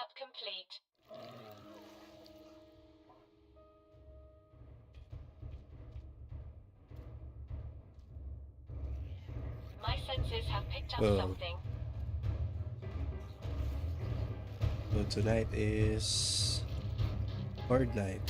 Setup complete. My senses have picked up Oh, something. so tonight is Horde Night.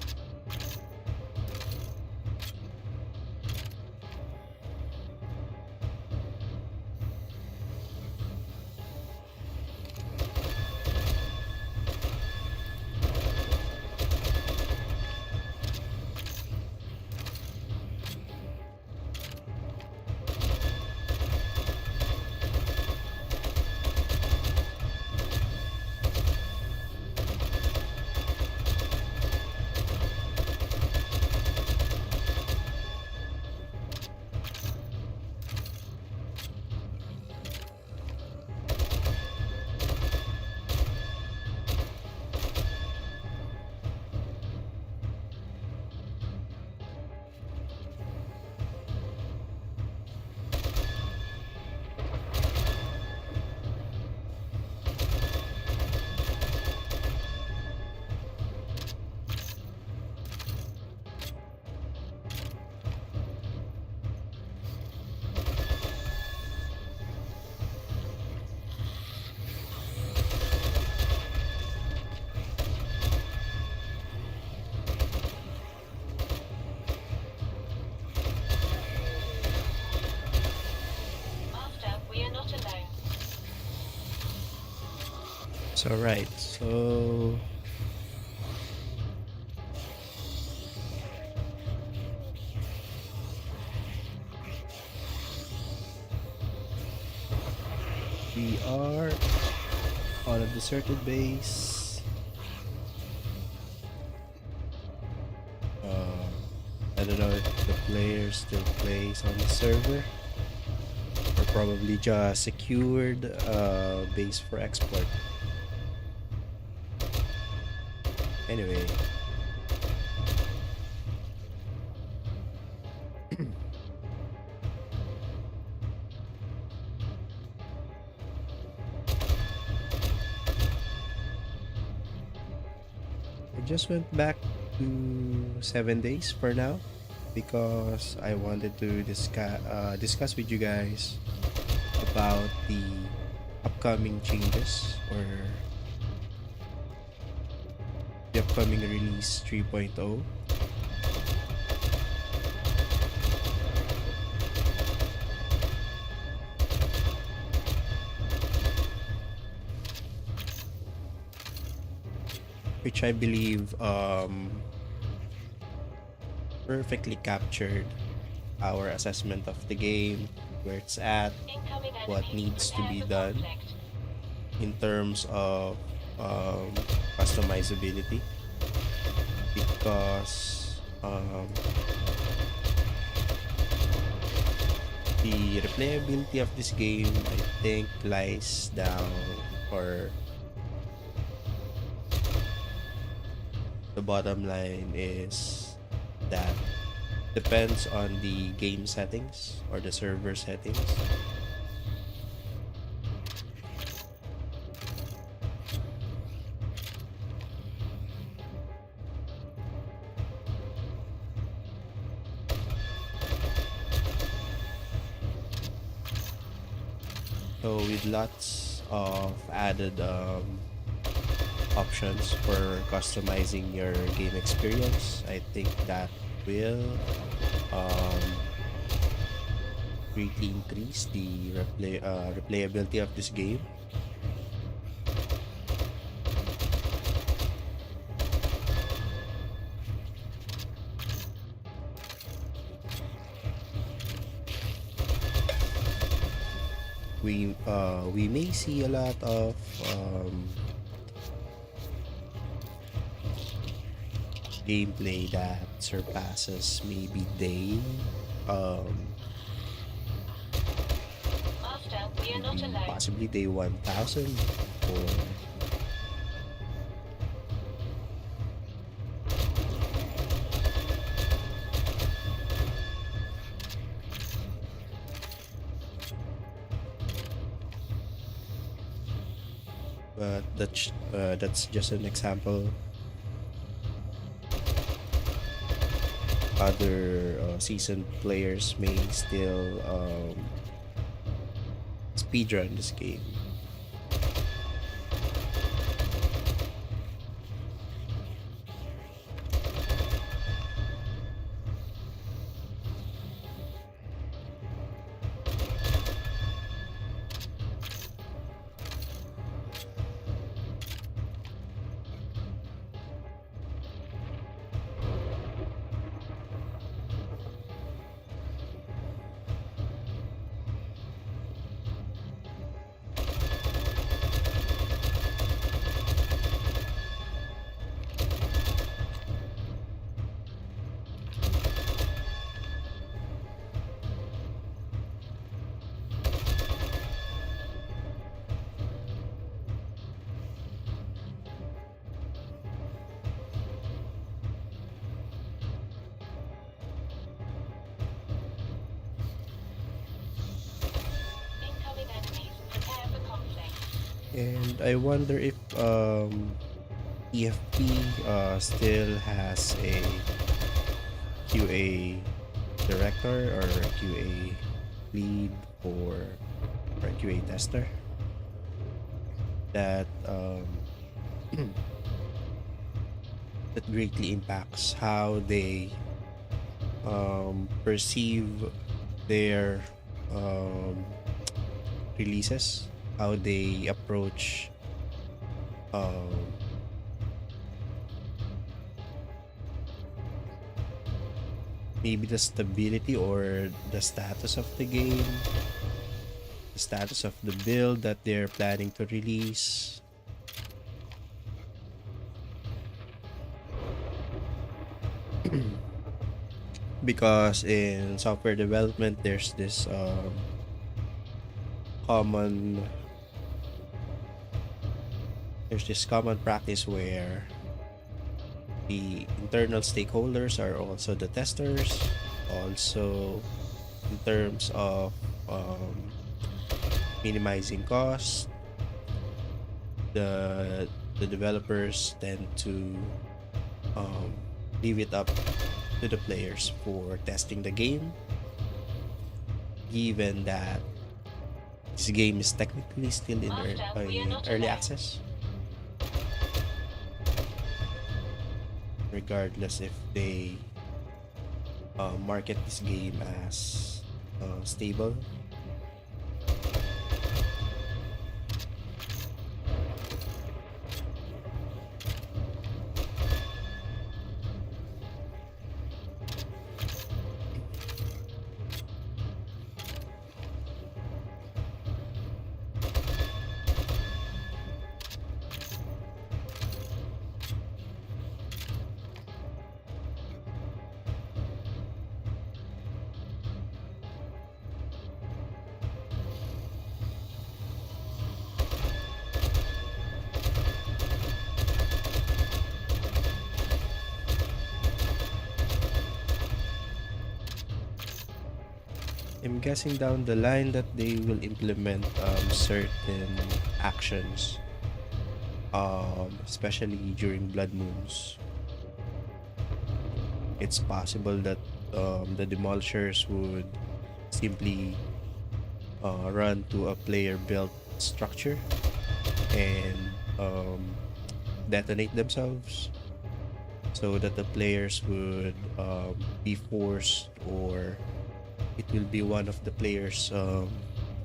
Master, we are not alone. So right, so we are on a deserted base. Uh, I don't know if the player still plays on the server or probably just secured base for export. Anyway, I just went back to 7 days for now because I wanted to discuss with you guys about the upcoming changes or the upcoming release 3.0. Which I believe perfectly captured our assessment of the game, where it's at, Incoming what enemy. needs to Prepare be for done conflict. in terms of um, customizability, because the replayability of this game, I think, lies down, or the bottom line is that depends on the game settings or the server settings. So with lots of added options for customizing your game experience, I think that will um, greatly increase the replayability of this game. We may see a lot of gameplay that surpasses maybe day Master, we are not maybe alone. possibly day 1000, or but that's just an example. Other seasoned players may still speedrun this game. Incoming enemies. Prepare for conflict. And I wonder if EFP still has a QA director or a QA lead or a QA tester that that greatly impacts how they perceive their um, releases, how they approach um, maybe the stability or the status of the game, the status of the build that they're planning to release. Because in software development, there's this common common practice where the internal stakeholders are also the testers, also in terms of minimizing costs. The developers tend to um, leave it up to the players for testing the game, given that this game is technically still in early access. Regardless if they market this game as stable. I'm guessing down the line that they will implement certain actions, especially during blood moons. It's possible that the demolishers would simply run to a player built structure and detonate themselves, so that the players would be forced, or it will be one of the players'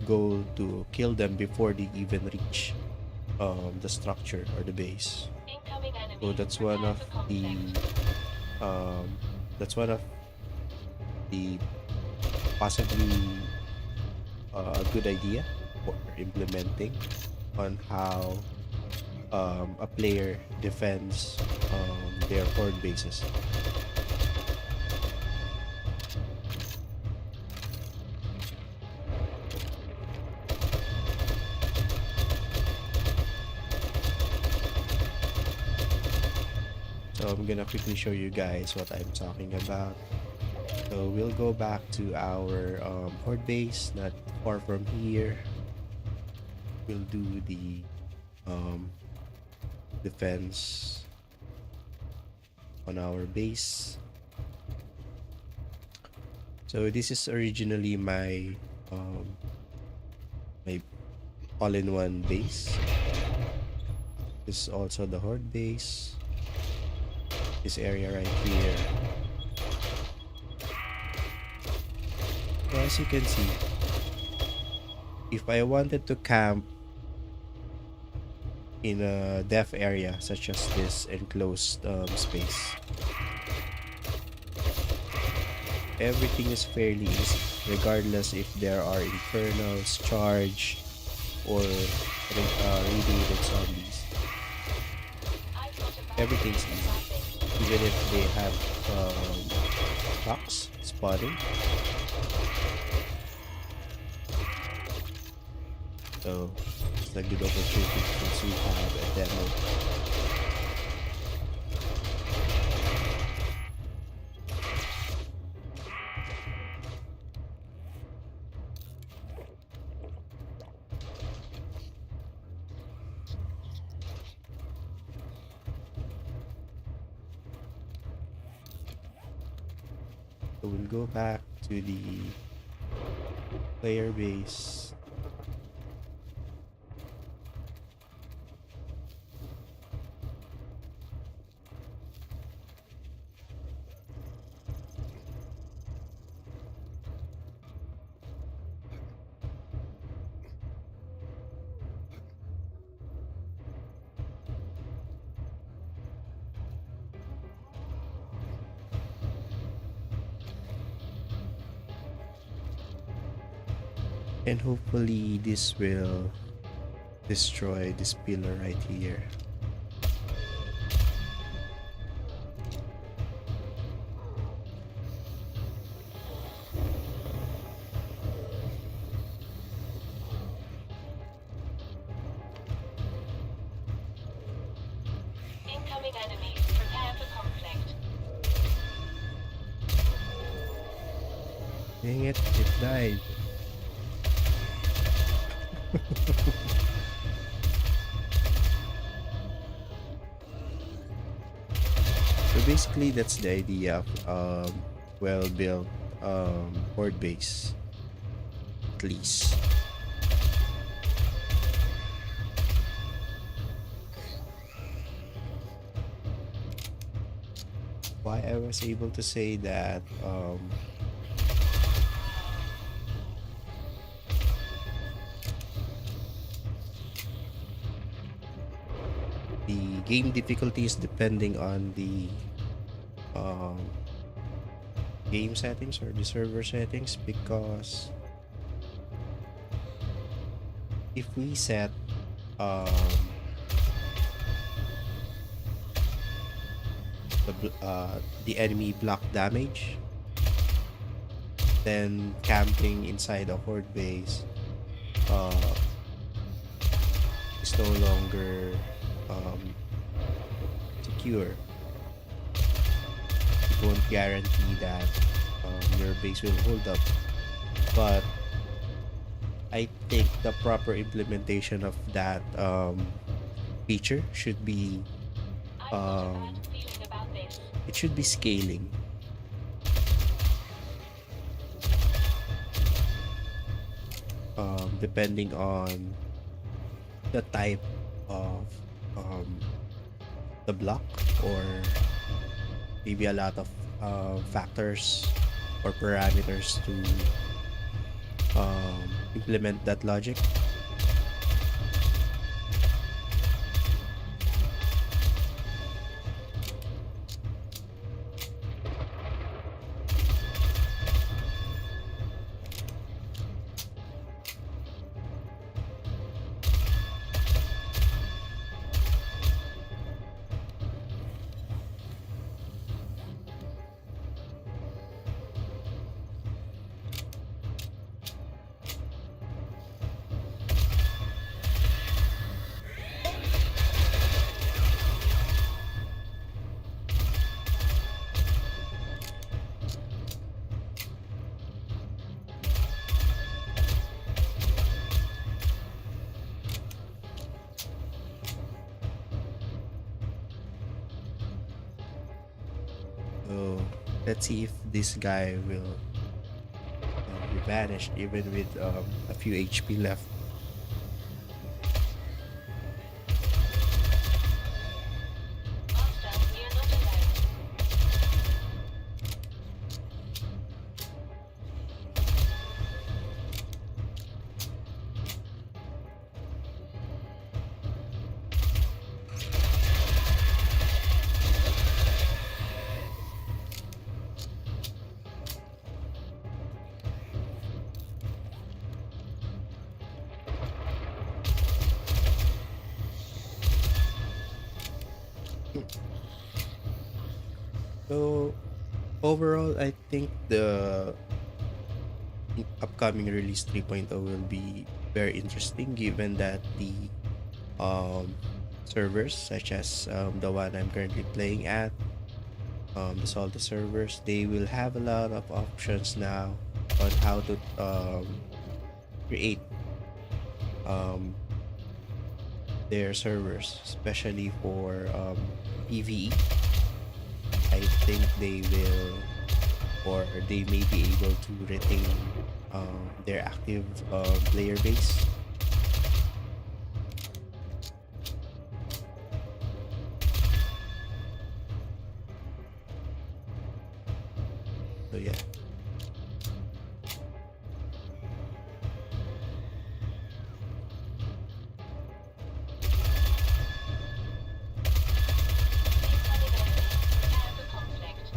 goal to kill them before they even reach the structure or the base. Incoming enemies. So that's Prepare one of for conflict. the that's one of the possibly a good idea for implementing on how a player defends their horde bases. So I'm gonna quickly show you guys what I'm talking about. So we'll go back to our horde base, not far from here. We'll do the um, defense on our base. So this is originally my all-in-one base. This is also the horde base. This area right here. So as you can see, if I wanted to camp in a deaf area such as this enclosed space, everything is fairly easy, regardless if there are infernals, charge, or radiated zombies. I've got a Everything's barricade easy, inside this. even if they have blocks spotting. So it's a good opportunity since we have a demo. So we'll go back to the player base. And hopefully this will destroy this pillar right here. Incoming enemies. Prepare for conflict. Dang it died. So basically that's the idea of well-built horde base, at least. Why I was able to say that the game difficulty is depending on the um, game settings or the server settings, because if we set the enemy block damage, then camping inside a horde base is no longer secure. It won't guarantee that your base will hold up, but I think the proper implementation of that feature should be I've got a bad feeling about this. it should be scaling. Depending on the type of the block, or maybe a lot of factors or parameters to implement that logic. So let's see if this guy will be vanished even with a few HP left. Master, we are not alone. So overall, I think the upcoming release 3.0 will be very interesting given that the um, servers such as the one I'm currently playing at, the Salty servers, they will have a lot of options now on how to create um, their servers, especially for PvE. I think they will, or they may be able to retain their active player base. So yeah. Incoming enemy. Prepare for conflict.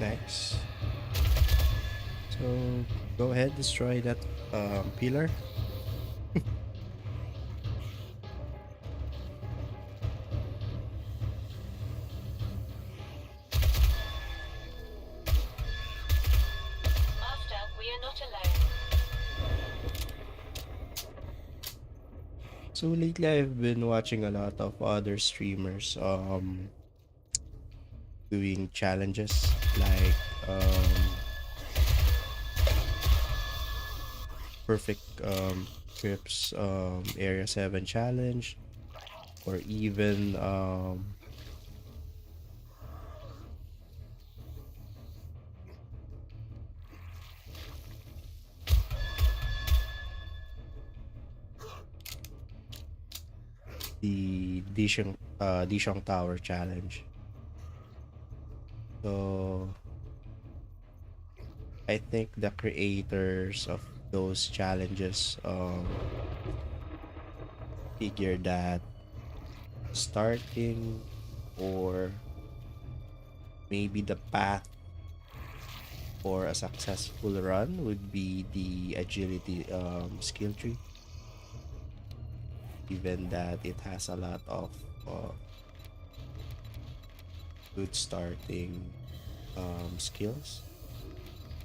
Nice. So go ahead, destroy that pillar. Master, we are not alone. So lately I've been watching a lot of other streamers doing challenges like perfect trips area 7 challenge, or even the Dishong Tower challenge. So I think the creators of those challenges figure that starting, or maybe the path for a successful run would be the agility skill tree, given that it has a lot of uh, good starting skills,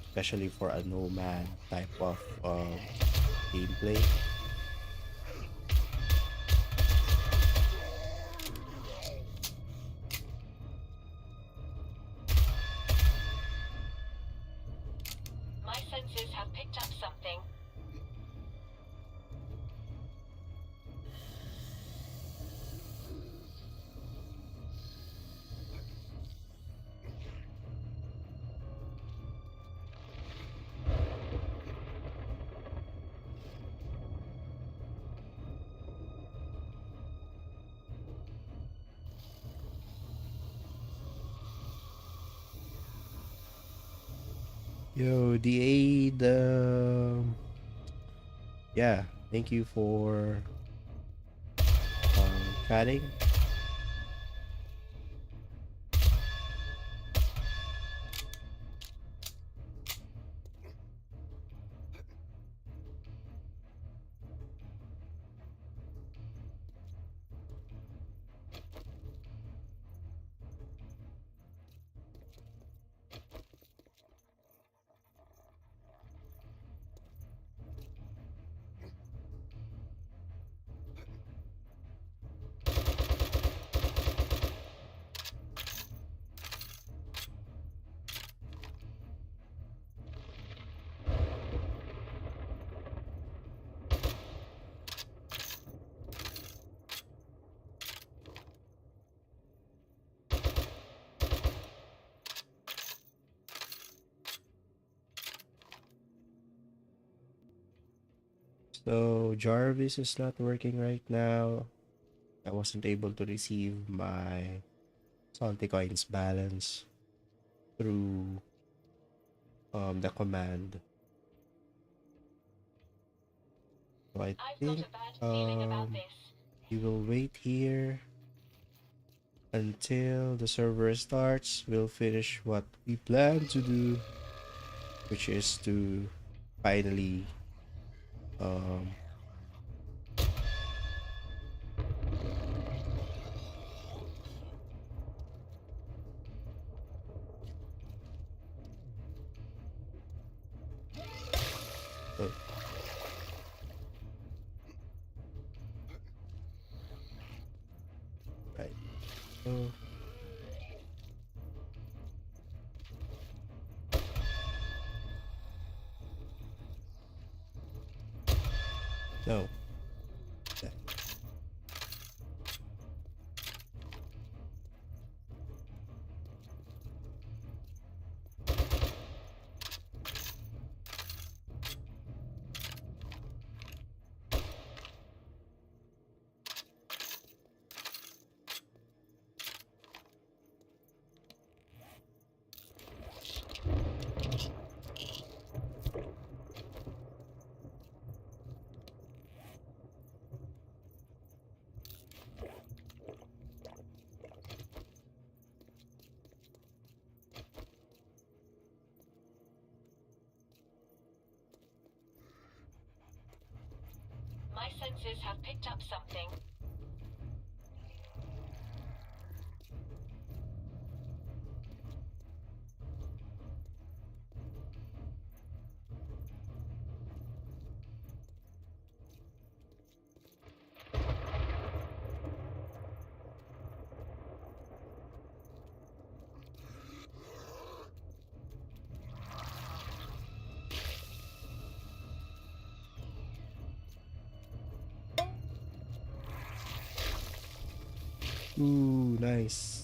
especially for a nomad type of gameplay. My senses have picked up something. Yo, the aid. Yeah, thank you for chatting. So Jarvis is not working right now. I wasn't able to receive my Salty Coins balance through the command. So I I've got think a bad feeling about this. we will wait here until the server starts. We'll finish what we plan to do, which is to finally um oh, right. So no. Yeah. My senses have picked up something. Ooh, nice.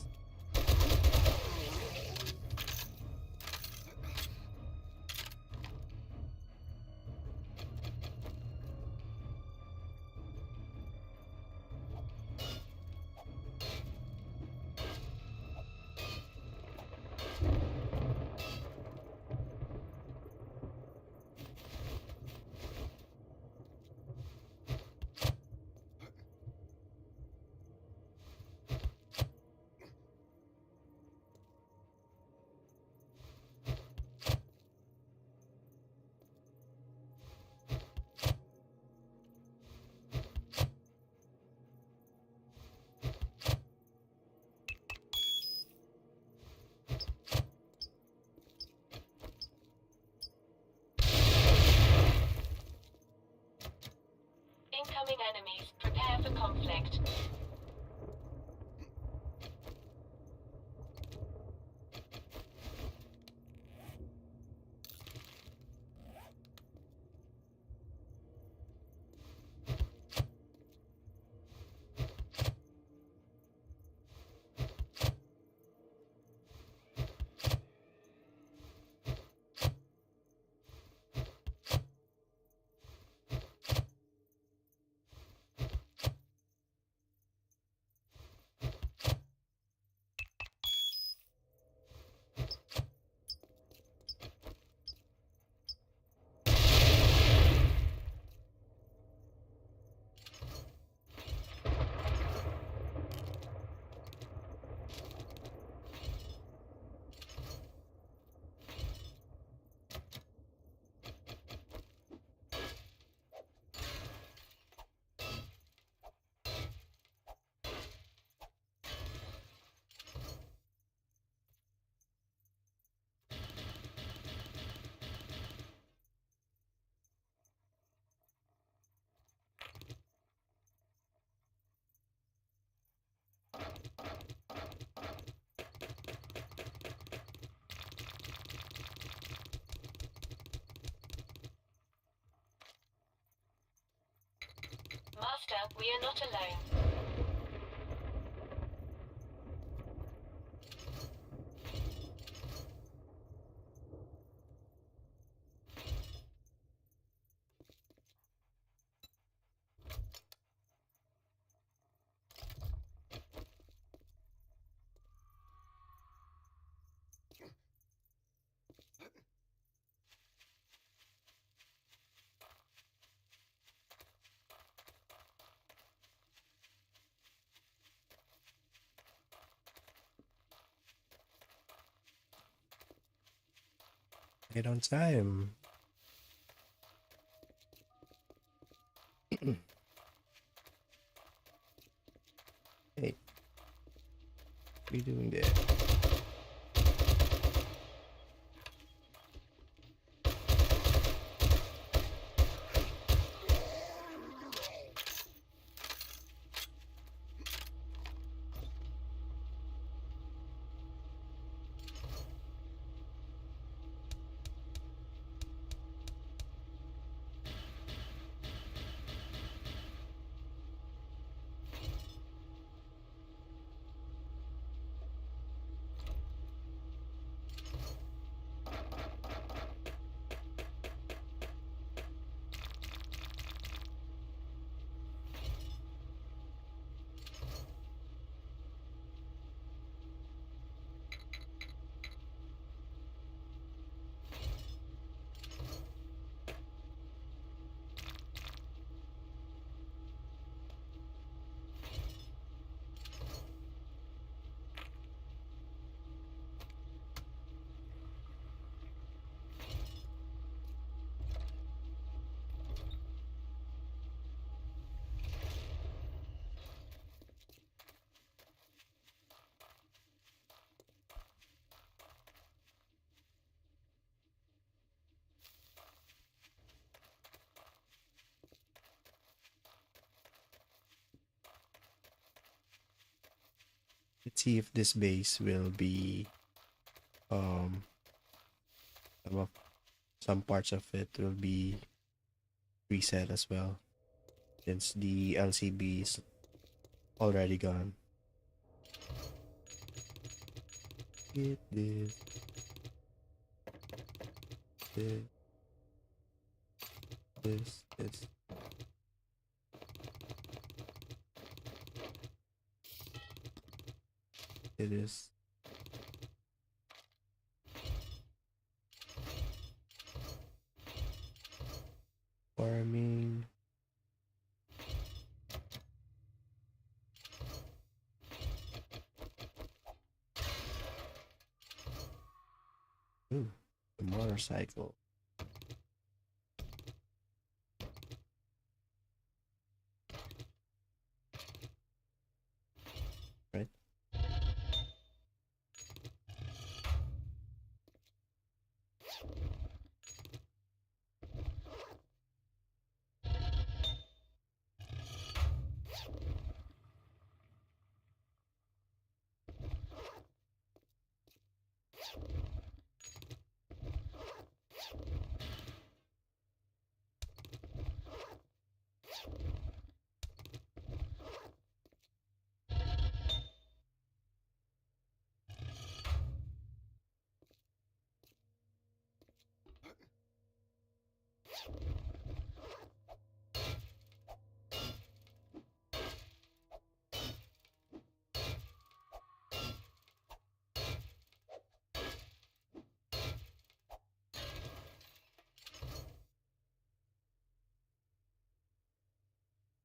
Incoming enemies. Prepare for conflict. Master, we are not alone. Right on time. Hey, what are you doing there? Let's see if this base will be um some of some parts of it will be reset as well, since the LCB is already gone. Get this, this, this. It is. Farming. Ooh, the motorcycle. Right?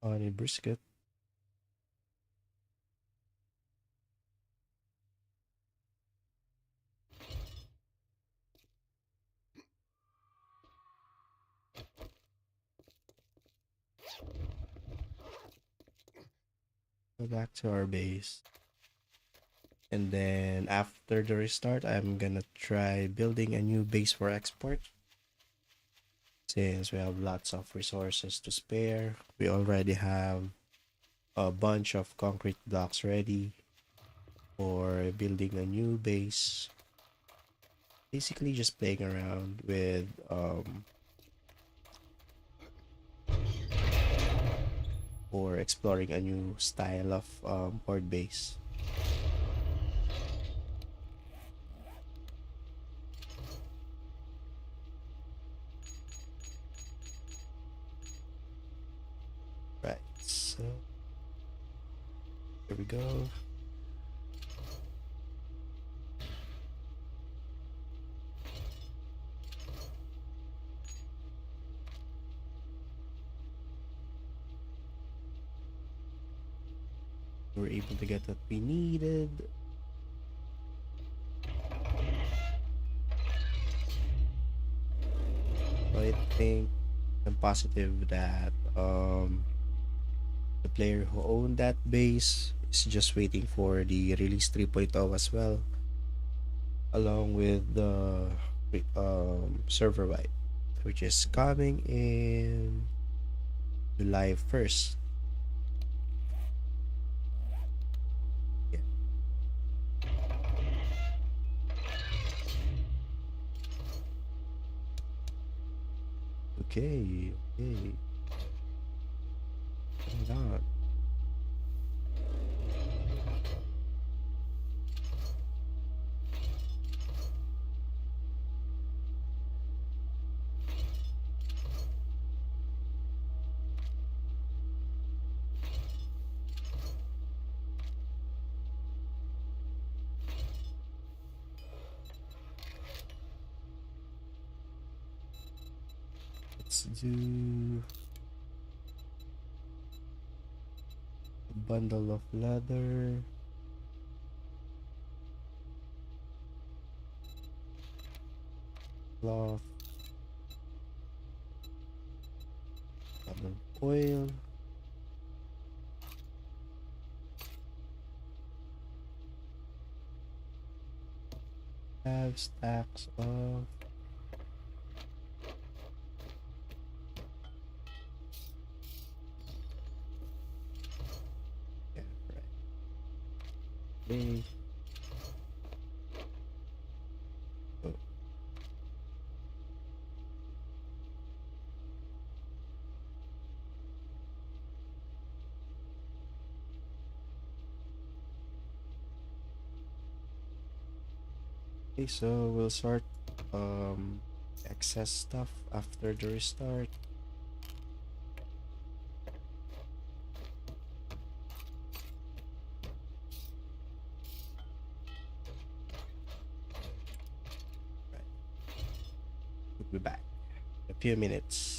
Honey brisket. Go back to our base. And then after the restart, I'm gonna try building a new base for export. Since we have lots of resources to spare, we already have a bunch of concrete blocks ready for building a new base. Basically just playing around with or exploring a new style of board base. Right, so here we go. We were able to get what we needed. So I think I'm positive that the player who owned that base is just waiting for the release 3.0 as well, along with the server wipe, which is coming in July 1st. Yeah. Okay, okay. Hold on. Let's do a bundle of leather. Cloth. Olive oil. Have stacks of. Yeah, right. Okay. Oh, okay, so we'll sort excess stuff after the restart. Right. We'll be back in a few minutes.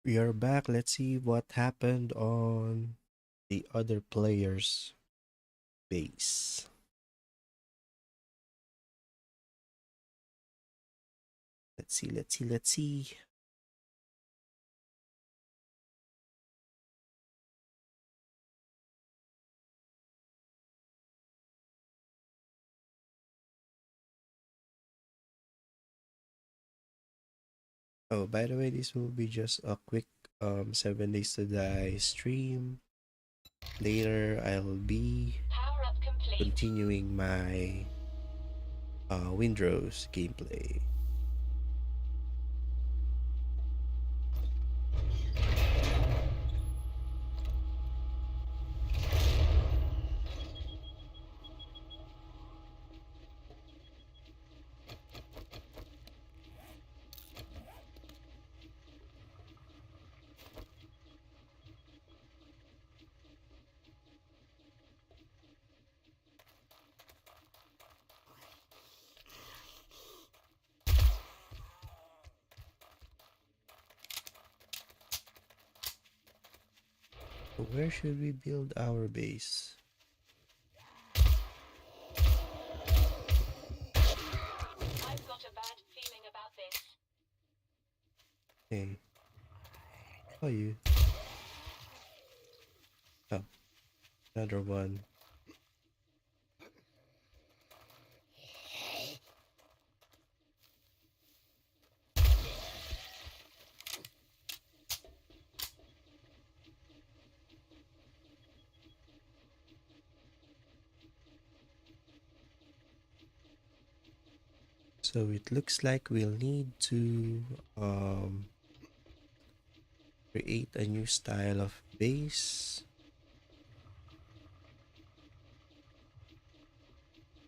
We are back. Let's see what happened on the other player's base. Let's see. Oh, by the way, this will be just a quick 7 days to die stream. Later, I'll be Power up complete. continuing my Windrose gameplay. So where should we build our base? I've got a bad feeling about this. Hey, oh you. Oh, another one. So it looks like we'll need to create a new style of base.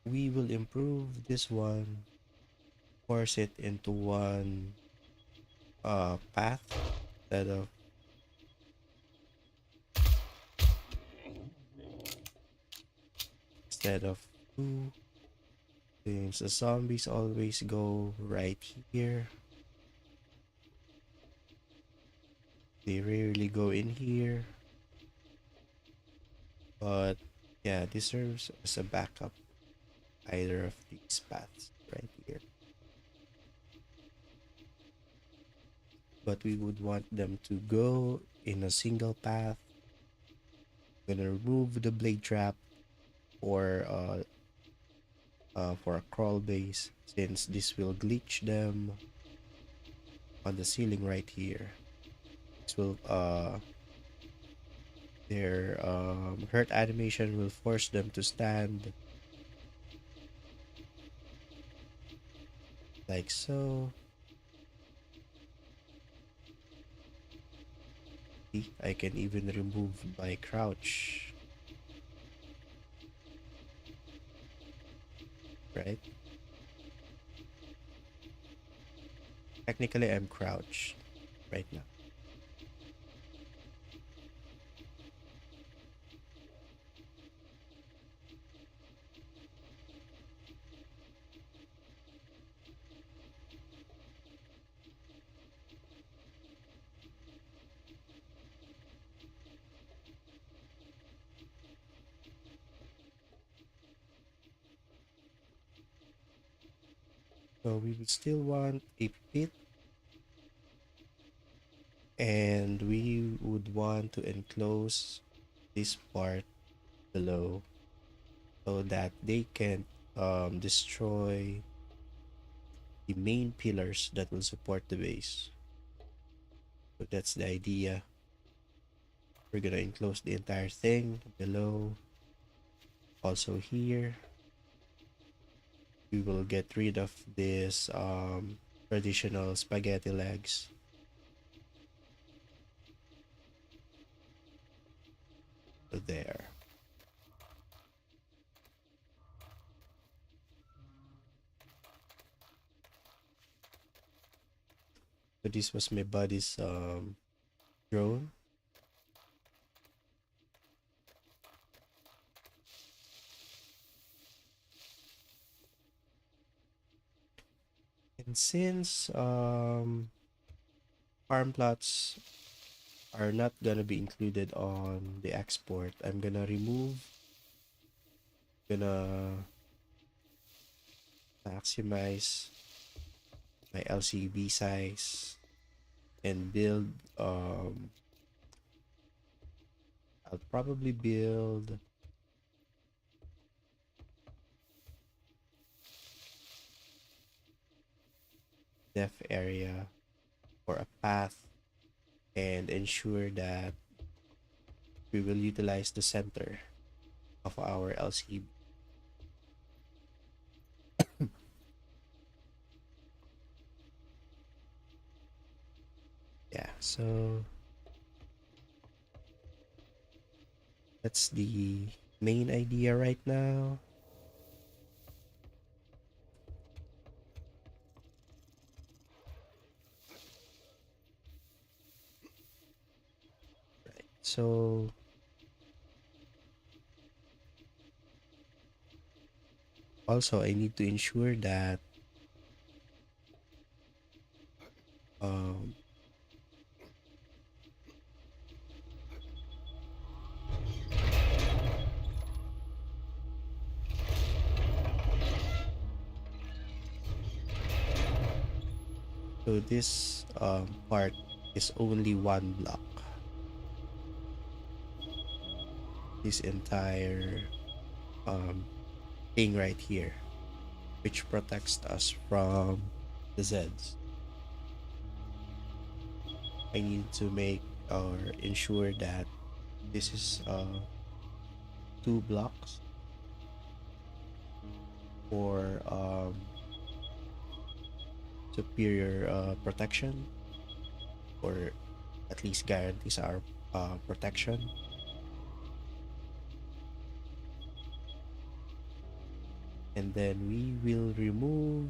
We will improve this one, force it into one path instead of two. Since the zombies always go right here, they rarely go in here. But yeah, this serves as a backup, either of these paths right here. But we would want them to go in a single path. I'm gonna remove the blade trap for a crawl base, since this will glitch them on the ceiling right here. This will their hurt animation will force them to stand like so. See, I can even remove my crouch, right? Technically I'm crouched right now. So we would still want a pit, and we would want to enclose this part below so that they can destroy the main pillars that will support the base. So that's the idea. We're gonna enclose the entire thing below. Also here, we will get rid of this traditional spaghetti legs. So there. So this was my buddy's drone. And since farm plots are not gonna be included on the export. I'm gonna gonna maximize my LCB size and build I'll probably build depth area or a path and ensure that we will utilize the center of our LCB. Yeah, so that's the main idea right now. Right. So also I need to ensure that um so this part is only one block. This entire um thing right here, which protects us from the Zeds. I need to make or ensure that this is two blocks for superior protection, or at least guarantees our protection. And then we will remove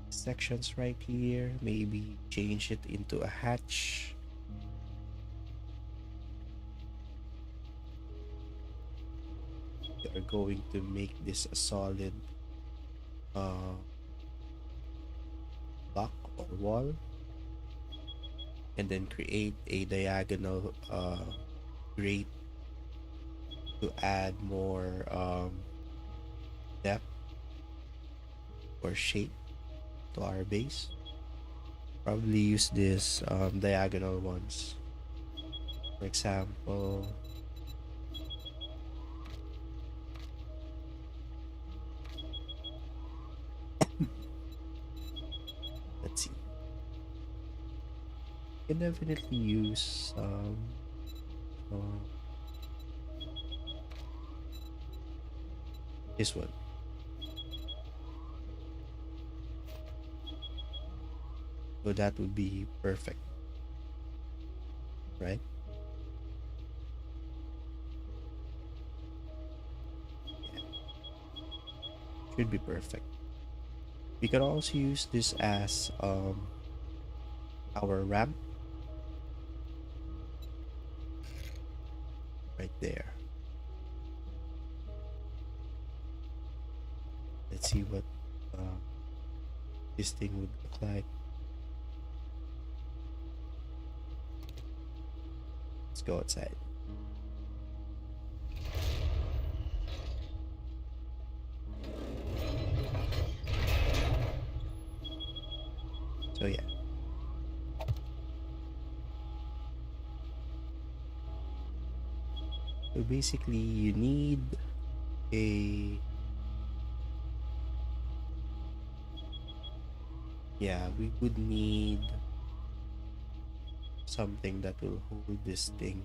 sections right here, maybe change it into a hatch. We are going to make this a solid uh, block or wall, and then create a diagonal grate to add more depth or shape to our base. Probably use this diagonal ones. For example, let's see. You can definitely use uh, this one. So that would be perfect, right? Yeah, should be perfect. We can also use this as our ramp right there. Let's see what uh, this thing would look like. Let's go outside. So yeah. So basically you need a we would need something that will hold this thing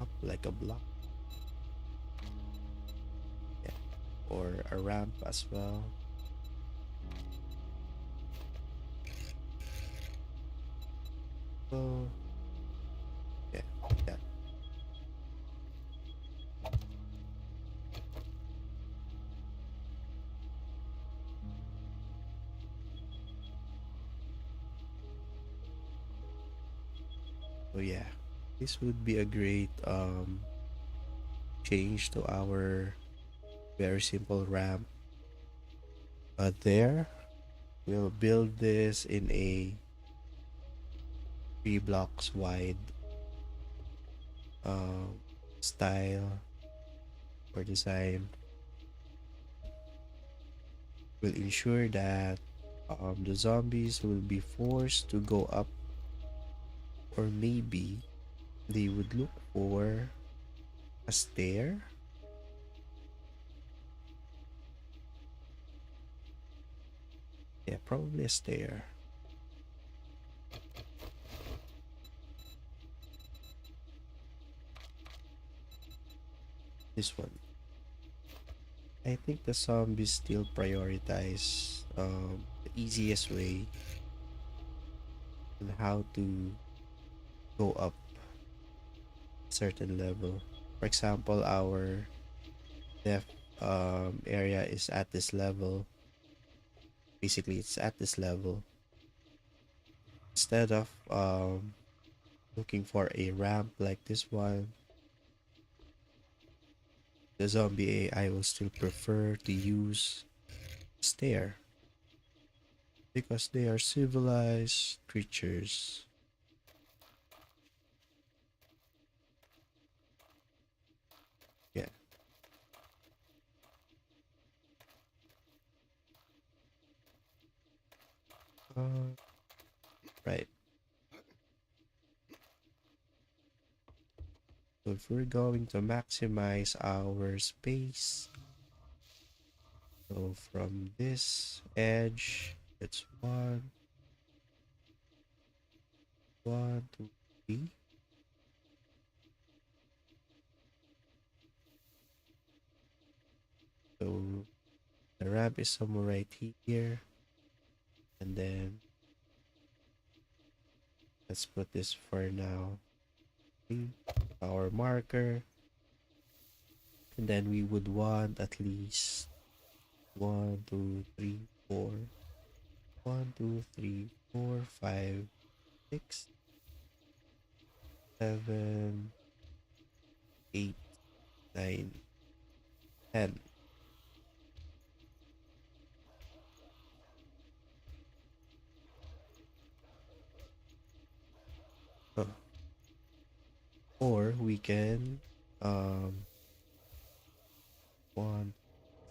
up like a block. Yeah. Or a ramp as well. So yeah, like that. So yeah, this would be a great change to our very simple ramp. There, we'll build this in a 3 blocks wide um, style or design will ensure that the zombies will be forced to go up, or maybe they would look for a stair. Yeah, probably a stair. This one. I think the zombies still prioritize the easiest way on how to go up a certain level. For example, our death area is at this level. Basically, it's at this level. Instead of looking for a ramp like this one, the zombie AI will still prefer to use stair because they are civilized creatures. Yeah. Uh, right. So if we're going to maximize our space, so from this edge, it's one, two, three. So the ramp is somewhere right here, and then let's put this for now. Our marker, and then we would want at least 1, 2, 3, 4. 1, 2, 3, 4, 5, 6, 7, 8, 9, 10. Oh, or we can um 1,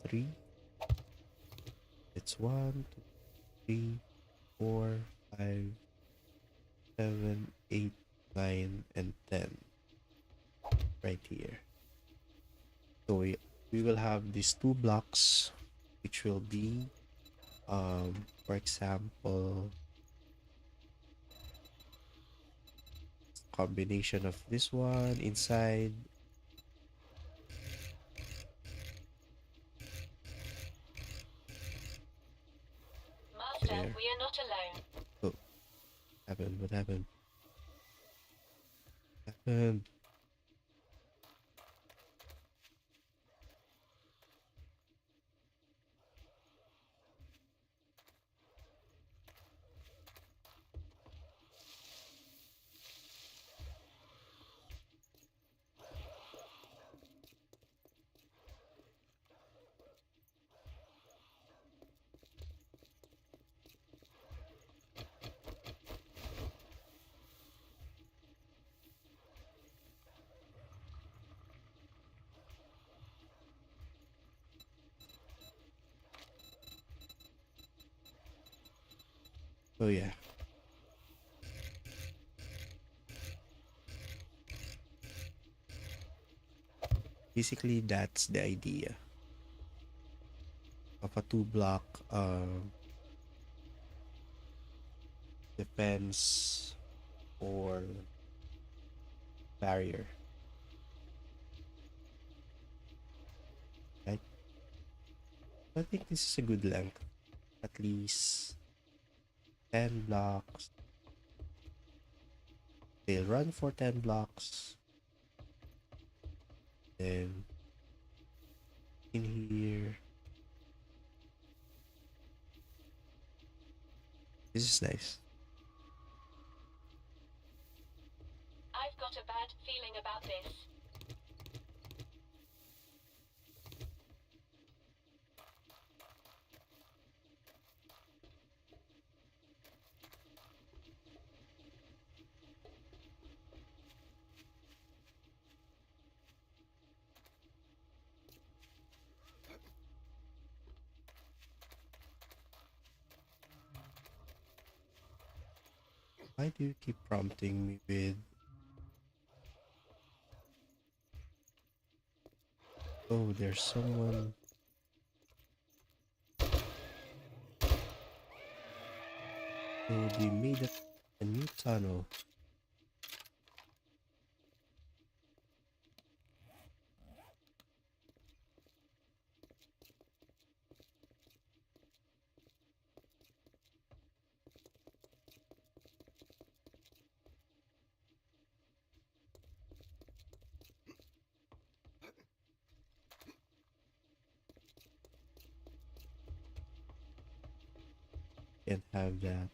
3. It's 1, 2, 3, 4, 5, 7, 8, 9, and 10 right here. So we will have these 2 blocks, which will be for example, combination of this one inside Master, there. we are not alone. Oh, happened? What happened? Happened? Oh yeah. Basically, that's the idea of a 2 block defense or barrier, right? I think this is a good length. At least 10 blocks. They'll run for 10 blocks. Then in here. This is nice. I've got a bad feeling about this. Why do you keep prompting me with... Oh, there's someone. So they made a new tunnel. Can't have that.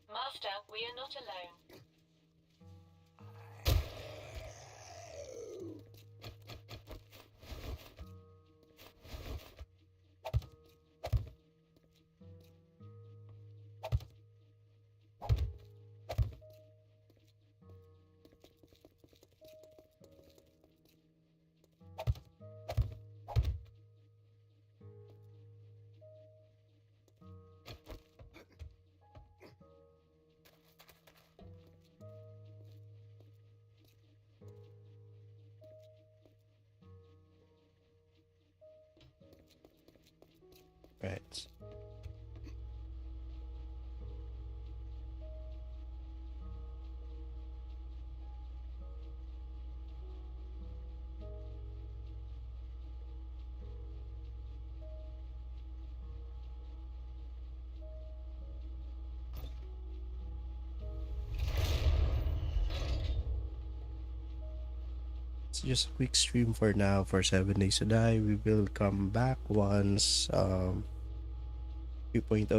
Master, we are not alone. Right. It's just a quick stream for now for 7 days to die. We will come back once 3.0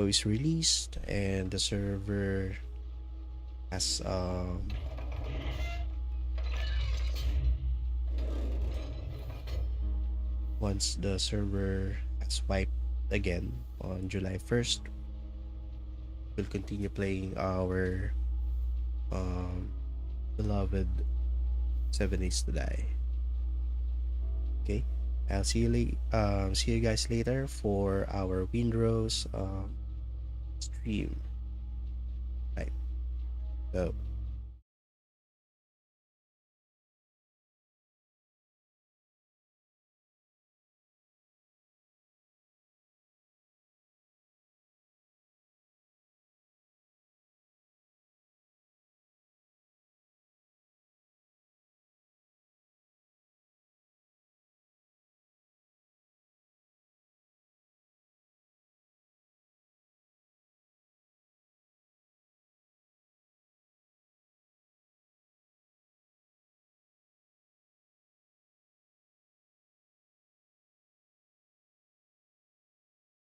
is released and the server has once the server has wiped again on July 1st, we'll continue playing our um beloved 7 days to die. Okay, I'll see you guys later for our Windrose stream. Right. So